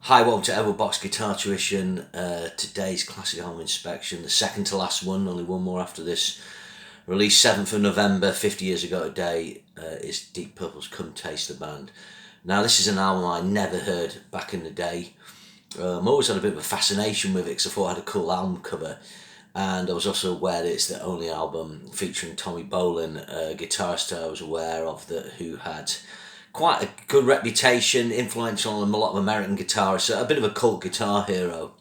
Hi, welcome to Edward Box Guitar Tuition. Today's classic album inspection, the second to last one, only one more after this. Released 7th of November, 50 years ago today, is Deep Purple's Come Taste the Band. Now, this is an album I never heard back in the day. I always had a bit of a fascination with it because I thought it had a cool album cover. And I was also aware that it's the only album featuring Tommy Bolin, a guitarist I was aware of who had quite a good reputation, influential on a lot of American guitarists, so a bit of a cult guitar hero.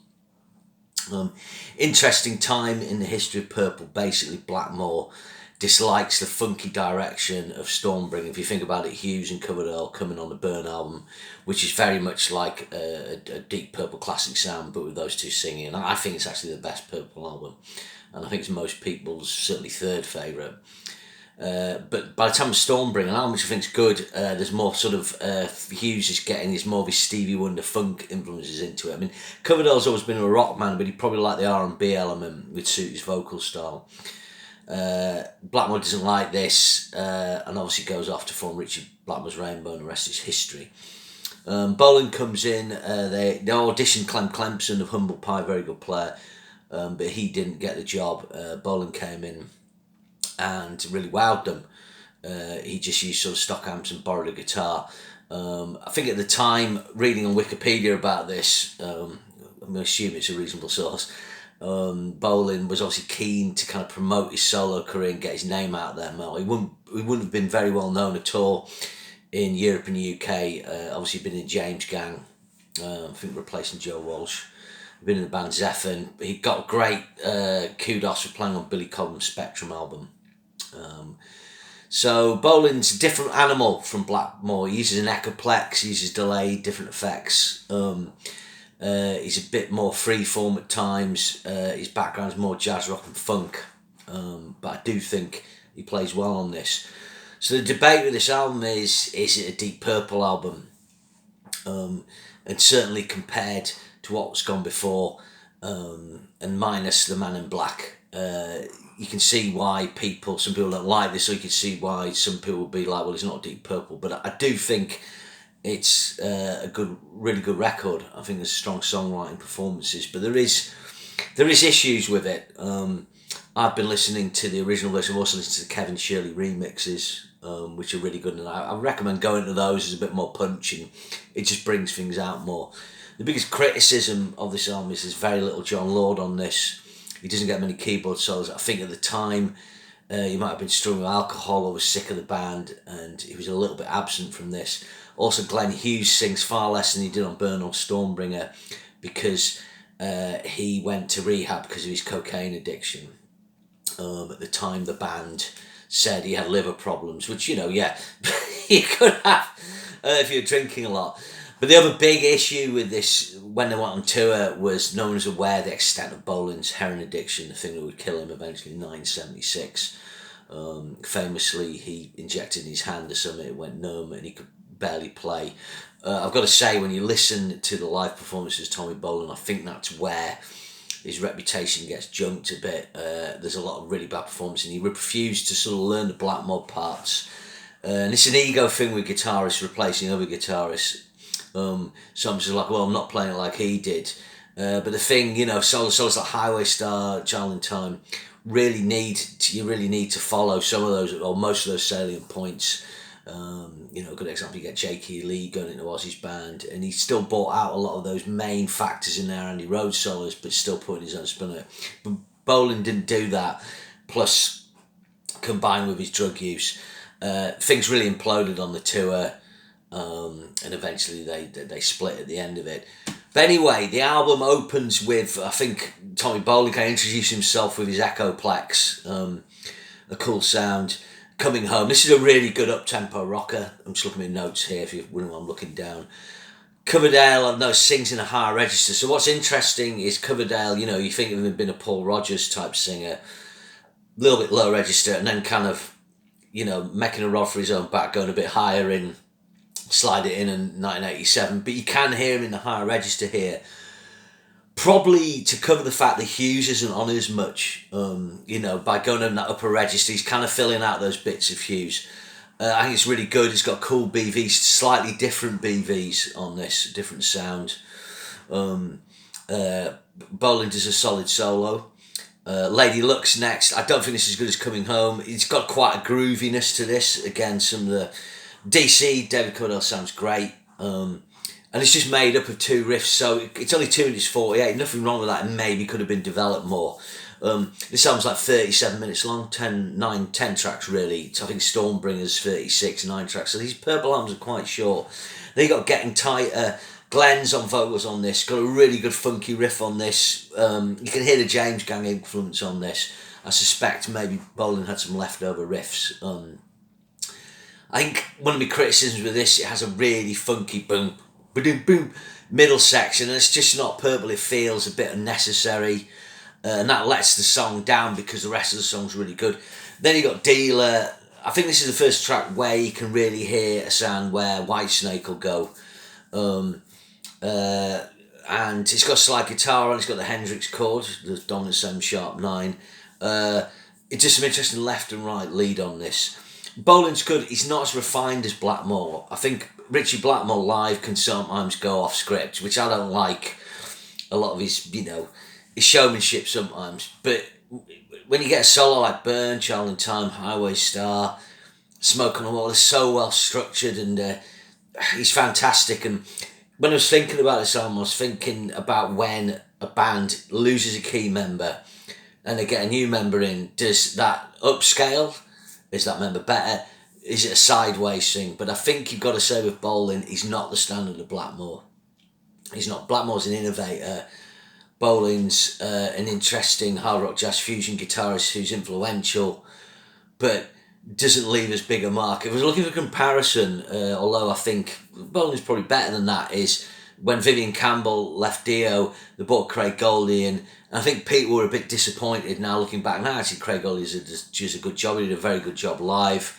Interesting time in the history of Purple. Basically, Blackmore dislikes the funky direction of Stormbringer. If you think about it, Hughes and Coverdale coming on the Burn album, which is very much like a Deep Purple classic sound, but with those two singing. And I think it's actually the best Purple album, and I think it's most people's certainly third favourite. But by the time of Stormbringer, an album which I think is good, there's more sort of Hughes is getting his more of his Stevie Wonder funk influences into it. I mean, Coverdale's always been a rock man, but he probably liked the R&B element would suit his vocal style. Blackmore doesn't like this, and obviously goes off to form Richie Blackmore's Rainbow, and the rest is history. Bolin comes in, they auditioned Clem Clempson of Humble Pie, very good player, but he didn't get the job. Bolin came in and really wowed them. He just used sort of stock amps and borrowed a guitar. I think at the time, reading on Wikipedia about this, I'm going to assume it's a reasonable source, Bolin was obviously keen to kind of promote his solo career and get his name out there more. He wouldn't have been very well known at all in Europe and the UK. Obviously been in James Gang, I think replacing Joe Walsh. Been in the band Zephyr. He got great kudos for playing on Billy Cobham's Spectrum album. So Bolin's a different animal from Blackmore. He uses an Echoplex, he uses delay, different effects. He's a bit more freeform at times. His background is more jazz rock and funk, but I do think he plays well on this. So the debate with this album is it a Deep Purple album? And certainly compared to what's gone before, and minus The Man in Black, you can see why some people don't like this, or you can see why some people will be like, well, it's not Deep Purple. But I do think it's a really good record. I think there's strong songwriting performances, but there is issues with it. I've been listening to the original version. I've also listened to the Kevin Shirley remixes, which are really good, and I recommend going to those. There's a bit more punch, and it just brings things out more. The biggest criticism of this album is there's very little John Lord on this. He doesn't get many keyboard solos. I think at the time he might have been struggling with alcohol or was sick of the band, and he was a little bit absent from this. Also, Glenn Hughes sings far less than he did on Burn or Stormbringer because he went to rehab because of his cocaine addiction. At the time, the band said he had liver problems, which, you could have if you're drinking a lot. But the other big issue with this, when they went on tour, was no one was aware of the extent of Bolin's heroin addiction, the thing that would kill him eventually in 1976. Famously, he injected in his hand or something, it went numb, and he could barely play. I've got to say, when you listen to the live performances of Tommy Bolin, I think that's where his reputation gets junked a bit. There's a lot of really bad performances, and he refused to sort of learn the Blackmore parts. And it's an ego thing with guitarists replacing other guitarists. Some just like, well, I'm not playing it like he did. But the thing, solos like Highway Star, Child in Time, you really need to follow some of those, or most of those salient points. A good example, you get J.K. Lee going into Ozzy's band, and he still brought out a lot of those main factors in there, Andy Rhodes solos, but still putting his own spin on it. But Bolin didn't do that, plus combined with his drug use, things really imploded on the tour. And eventually they split at the end of it. But anyway, the album opens with, I think Tommy Bolin kind of introduced himself with his Echoplex, a cool sound. Coming Home. This is a really good up-tempo rocker. I'm just looking at my notes here if you wouldn't want, I'm looking down. Coverdale, I know, sings in a higher register. So what's interesting is Coverdale, you think of him being a Paul Rodgers type singer, a little bit low register, and then kind of, making a rod for his own back, going a bit higher in Slide It In 1987, but you can hear him in the higher register here, probably to cover the fact that Hughes isn't on as much. By going in that upper register, he's kind of filling out those bits of Hughes. I think it's really good. It's got cool BVs, slightly different BVs on this, different sound. Bolin does a solid solo. Lady Luck's next. I don't think this is as good as Coming Home. It's got quite a grooviness to this. Again, some of the DC, David Coverdale sounds great. And it's just made up of 2 riffs, so it's only 2 minutes 48. Nothing wrong with that, and maybe could have been developed more. This album's like 37 minutes long, 10 tracks really. So I think Stormbringer's 36, 9 tracks. So these Purple albums are quite short. Then you got Getting Tighter. Glenn's on vocals on this. Got a really good funky riff on this. You can hear the James Gang influence on this. I suspect maybe Bolin had some leftover riffs. I think one of my criticisms with this, it has a really funky boom, boom, boom middle section, and it's just not Purple. It feels a bit unnecessary, and that lets the song down because the rest of the song's really good. Then you got Dealer. I think this is the first track where you can really hear a sound where Whitesnake will go. And it's got slide guitar on, it's got the Hendrix chord, the dominant 7 sharp 9. It's just some interesting left and right lead on this. Bolin's good, he's not as refined as Blackmore. I think Richie Blackmore live can sometimes go off script, which I don't like a lot of his, his showmanship sometimes. But when you get a solo like Burn, Child in Time, Highway Star, Smoke on the Wall, they're so well structured, and he's fantastic. And when I was thinking about this album, I was thinking about when a band loses a key member and they get a new member in. Does that upscale? Is that member better? Is it a sideways thing? But I think you've got to say with Bolin, he's not the standard of Blackmore. He's not. Blackmore's an innovator. Bolin's an interesting hard rock jazz fusion guitarist who's influential, but doesn't leave as big a mark. If I was looking for comparison, although I think Bolin's probably better than that, is when Vivian Campbell left Dio, they brought Craig Goldie in. And I think people were a bit disappointed now looking back. Now actually Craig Goldie does a good job. He did a very good job live.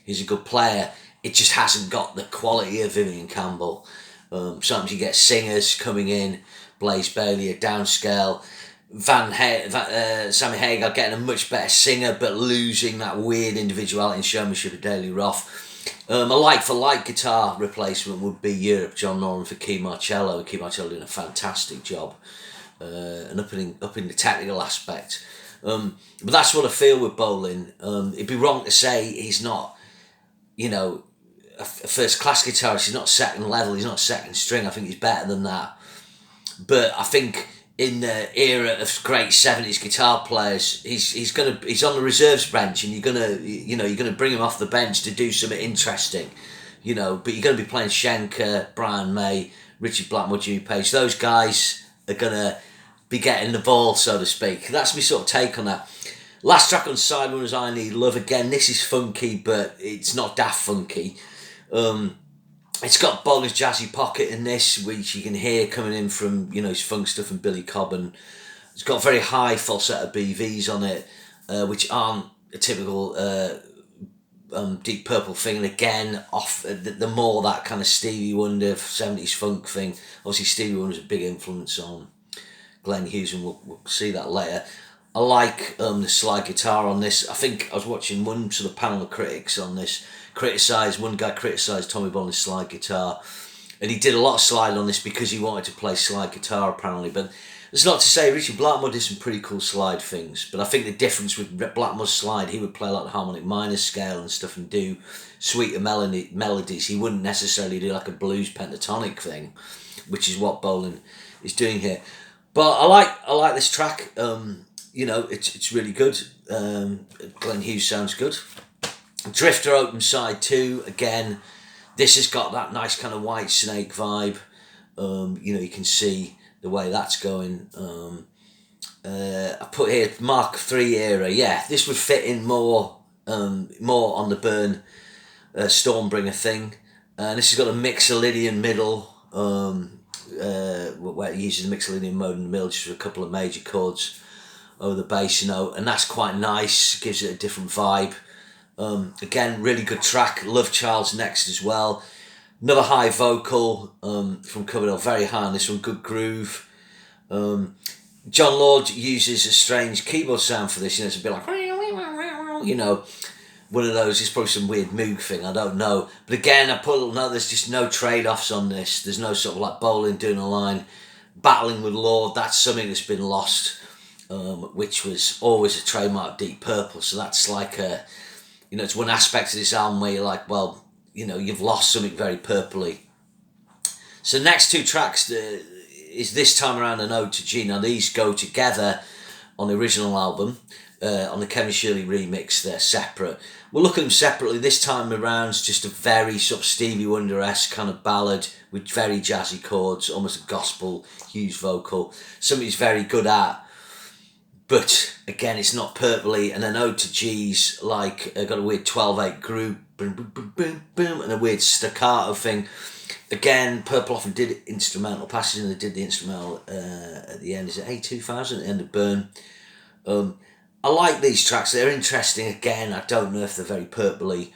He's a good player. It just hasn't got the quality of Vivian Campbell. Sometimes you get singers coming in, Blaze Bailey, a downscale. Sammy Hagar getting a much better singer, but losing that weird individuality and showmanship of Daley Roth. A like-for-like guitar replacement would be Europe, John Norum for Key Marcello. Key Marcello doing a fantastic job, and up in the technical aspect. But that's what I feel with Bolin. It'd be wrong to say he's not, a first-class guitarist. He's not second level. He's not second string. I think he's better than that. But I think in the era of great 70s guitar players, he's on the reserves bench, and you're gonna bring him off the bench to do something interesting, but you're gonna be playing Schenker, Brian May, Richie Blackmore, Jimmy Page. Those guys are gonna be getting the ball, so to speak. That's my sort of take on that. Last track on side one was I Need Love. Again, this is funky, but it's not daft funky. It's got Bolin's jazzy pocket in this, which you can hear coming in from, his funk stuff and Billy Cobham. It's got very high falsetto BVs on it, which aren't a typical Deep Purple thing. And again, off the more that kind of Stevie Wonder 70s funk thing. Obviously, Stevie Wonder's a big influence on Glenn Hughes, and we'll see that later. I like the slide guitar on this. I think I was watching one sort of panel of critics on this. One guy criticised Tommy Bolin's slide guitar, and he did a lot of slide on this because he wanted to play slide guitar apparently. But it's not to say Richie Blackmore did some pretty cool slide things, but I think the difference with Blackmore's slide, he would play like the harmonic minor scale and stuff and do sweeter melodies. He wouldn't necessarily do like a blues pentatonic thing, which is what Bolin is doing here. But I like this track. It's really good. Glenn Hughes sounds good. Drifter open side 2, again, this has got that nice kind of Whitesnake vibe. You can see the way that's going. I put here Mark III era. Yeah, this would fit in more on the Burn Stormbringer thing. This has got a Mixolydian middle, where it uses the Mixolydian mode in the middle, just with a couple of major chords over the bass note, and that's quite nice, gives it a different vibe. Again, really good track. Love Child's next as well. Another high vocal from Coverdale, very high on this one, good groove. John Lord uses a strange keyboard sound for this, it's a bit like, one of those, it's probably some weird Moog thing, I don't know. But again, I put a little note, there's just no trade-offs on this. There's no sort of like Bolin doing a line, Battling with Lord, that's something that's been lost, which was always a trademark of Deep Purple. So that's like it's one aspect of this album where you're like, well, you've lost something very purpley. So the next two tracks is this time around an ode to G. Now these go together on the original album. On the Kevin Shirley remix, they're separate. We'll look at them separately. This time around, it's just a very sort of Stevie Wonder-esque kind of ballad with very jazzy chords, almost a gospel, huge vocal. Something he's very good at. But again, it's not purpley. And an ode to G's, like, got a weird 12/8 groove, boom, boom, boom, boom, boom, and a weird staccato thing. Again, Purple often did instrumental passages, and they did the instrumental at the end. Is it A2000 at the end of Burn? I like these tracks. They're interesting. Again, I don't know if they're very purpley.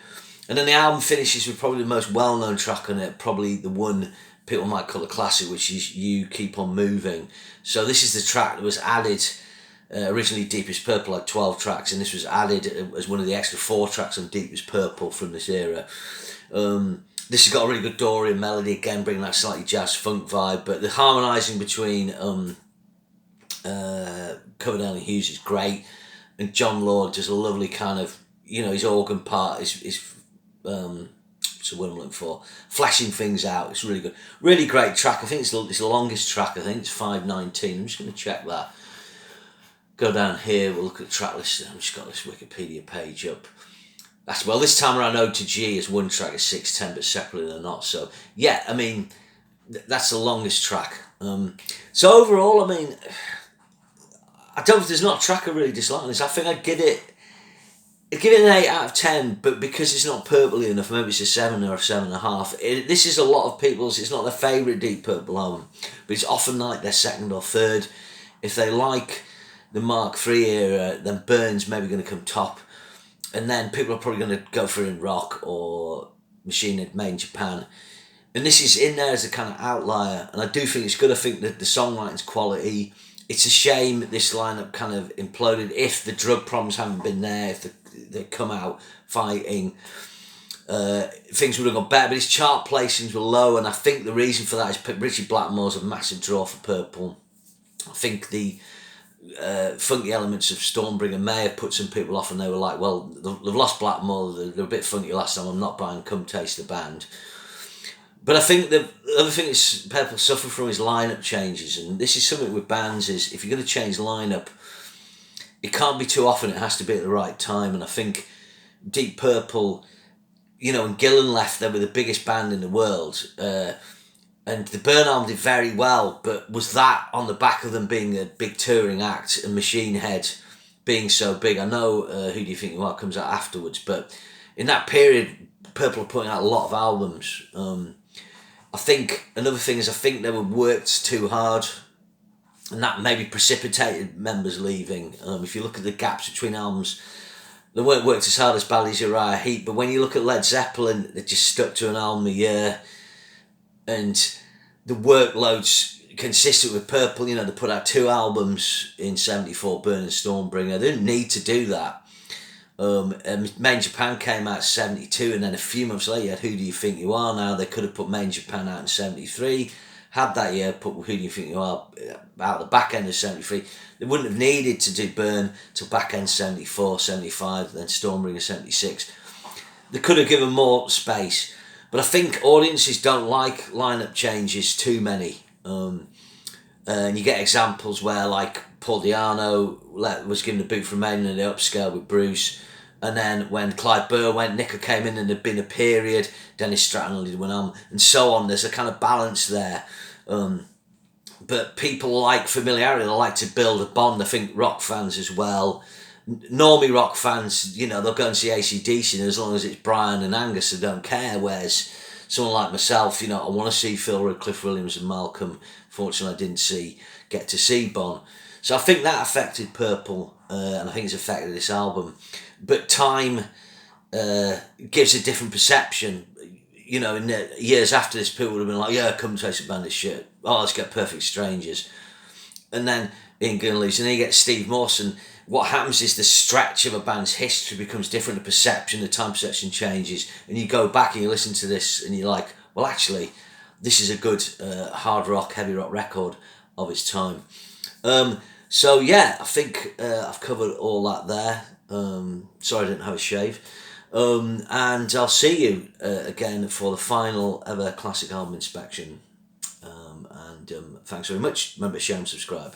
And then the album finishes with probably the most well-known track on it, probably the one people might call a classic, which is You Keep On Moving. So this is the track that was added. Originally Deepest Purple had 12 tracks, and this was added as one of the extra 4 tracks on Deepest Purple from this era. This has got a really good Dorian melody, again bringing that slightly jazz funk vibe, but the harmonising between Coverdale and Hughes is great, and John Lord does a lovely kind of, his organ part is what's the word I'm looking for, flashing things out. It's really good, really great track. I think it's the longest track. I think it's 5:19. I'm just going to check that. Go down here, we'll look at the track list. I've just got this Wikipedia page up. This time around, Ode to G is one track, is 6:10, but separately they're not. So yeah, I mean, that's the longest track. So overall, I mean, I don't think there's not a track I really dislike on this. I think I'd give it an 8 out of 10, but because it's not purpley enough, maybe it's a 7 or a 7.5. This is a lot of people's, it's not their favourite Deep Purple album, but it's often like their second or third. If they like the Mark III era, then Burn's maybe going to come top. And then people are probably going to go for In Rock or Machine Head Made in Japan. And this is in there as a kind of outlier. And I do think it's good. I think that the songwriting's quality. It's a shame that this lineup kind of imploded. If the drug problems hadn't been there, if they'd come out fighting, things would have gone better. But his chart placings were low. And I think the reason for that is Richie Blackmore's a massive draw for Purple. I think the funky elements of Stormbringer may have put some people off, and they were like, well, they've lost Blackmore, they're a bit funky last time, I'm not buying Come Taste the Band. But I think the other thing is Purple suffer from his lineup changes, and this is something with bands is, if you're going to change lineup, it can't be too often, it has to be at the right time. And I think Deep Purple, when Gillan left, they were the biggest band in the world, and the Burn album did very well, but was that on the back of them being a big touring act and Machine Head being so big? I know Who Do You Think You Are comes out afterwards, but in that period, Purple are putting out a lot of albums. I think another thing is I think they were worked too hard, and that maybe precipitated members leaving. If you look at the gaps between albums, they weren't worked as hard as Bally's Uriah Heep, but when you look at Led Zeppelin, they just stuck to an album a year. And the workload's consistent with Purple. They put out 2 albums in 74, Burn and Stormbringer. They didn't need to do that. Made in Japan came out in 72, and then a few months later you had Who Do You Think You Are. Now they could have put Made in Japan out in 73, had that year, put Who Do You Think You Are out the back end of 73. They wouldn't have needed to do Burn till back end 74, 75, then Stormbringer 76. They could have given more space. But I think audiences don't like lineup changes too many. And you get examples where, like, Paul Di'Anno was given the boot from Maiden in the upscale with Bruce. And then when Clive Burr went, Nicker came in and there'd been a period, Dennis Stratton only did one album, and so on. There's a kind of balance there. But people like familiarity, they like to build a bond. I think rock fans as well. Normie rock fans, they'll go and see AC/DC, and as long as it's Brian and Angus, they don't care. Whereas someone like myself, I want to see Phil Rudd, Cliff Williams and Malcolm. Fortunately, I didn't get to see Bon. So I think that affected Purple, and I think it's affected this album. But time gives a different perception. In the years after this, people would have been like, yeah, Come Taste the Band is shit. Oh, let's get Perfect Strangers. And then Ian Gillan leaves, and then you get Steve Morrison. What happens is the stretch of a band's history becomes different, the perception, the time perception changes, and you go back and you listen to this and you're like, well, actually, this is a good hard rock, heavy rock record. of its time. So yeah, I think I've covered all that there. Sorry I didn't have a shave. And I'll see you again for the final ever classic album inspection. And thanks very much. Remember, share and subscribe.